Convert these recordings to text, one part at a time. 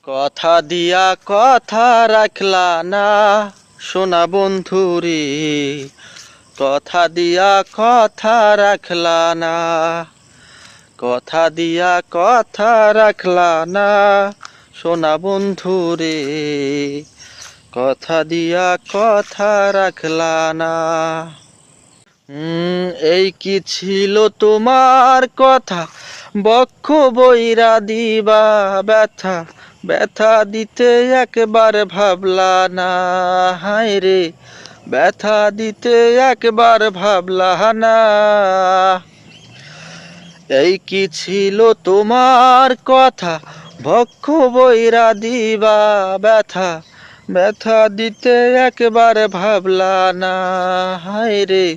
কথা দিয়া কথা রাখলা না সোনা বন্ধুরে, কথা দিয়া কথা রাখলা না, কথা দিয়া কথা রাখলা না সোনা বন্ধুরে, কথা দিয়া কথা রাখলা না। এই কি ছিল তোমার কথা, বক্ষ বইরা দিবা ব্যথা, ব্যথা দিতে একবার ভাবলা না, হায় রে ব্যথা দিতে একবার ভাবলা না। এই কি ছিল তোমার কথা, বক্ষ বইরা দিবা ব্যথা, ব্যথা দিতে একবার ভাবলা না, হায় রে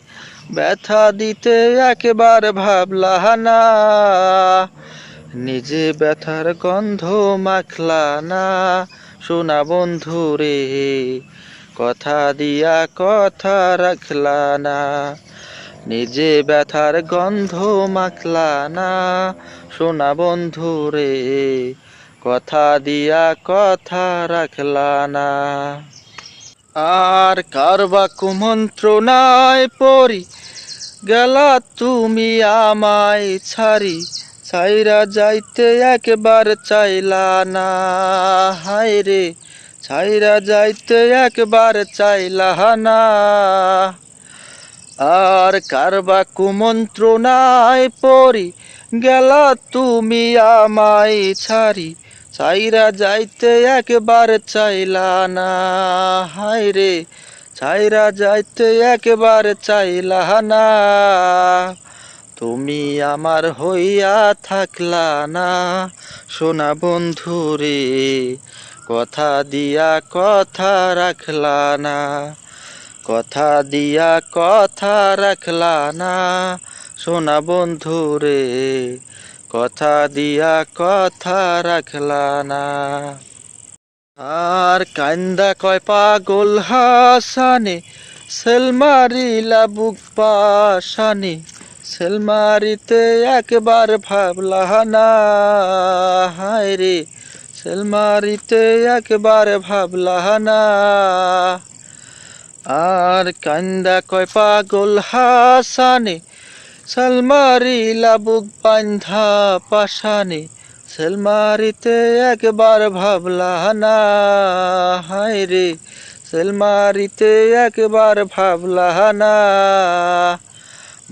ব্যথা দিতে একবার ভাবলা না। নিজে ব্যথার গন্ধ মাখলা না সোনা বন্ধু রে, কথা দিয়া কথা রাখলা না। নিজে ব্যথার গন্ধ মাখলা না সোনা বন্ধু রে, কথা দিয়া কথা রাখলা না। আর কারবা কুমন্ত্রণায় পড়ি গেলা তুমি আমায় ছাড়ি, ছাইরা যাইতে একবার চাইলা না, হায় রে ছাইরা যাইতে একবার চাইলা না। আর কারবা কুমন্ত্রণায় পড়ি গেলা তুমি আমায় ছাড়ি, ছাইরা যাইতে একবার চাইলা না, হায় রে ছাইরা যাইতে একবার চাইলা না। তুমি আমার হইয়া থাকলা না সোনা বন্ধু রে, কথা দিয়া কথা রাখলা না, কথা দিয়া কথা রাখলা না সোনা বন্ধু রে, কথা দিয়া কথা রাখলা না। আর কান্দা কয় পাগল হাসানে, সেলমারিলা বুক পাশানে, সেলমারিতে একবার ভাবলা না, হায় রে সেলমারিতে একবার ভাবলা না। আর কান্দা কয় পাগল হাসানে, সেলমারিলা বুক বান্ধা পাশানে, সেলমারিতে একবার ভাবলা না, হায় রে সেলমারিতে একবার ভাবলা না।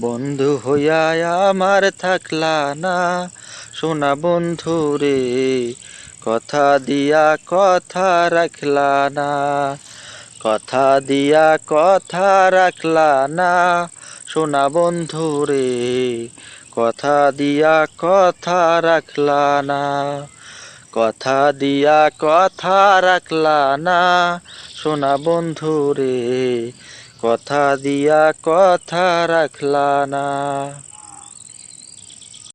বন্ধু হইয়া আমার থাকলা না সোনা বন্ধু রে, কথা দিয়া কথা রাখলা না, কথা দিয়া কথা রাখলা না সোনা বন্ধু রে, কথা দিয়া কথা রাখলা না, কথা দিয়া কথা রাখলা না সোনা বন্ধু রে, কথা দিয়া কথা রাখলা না।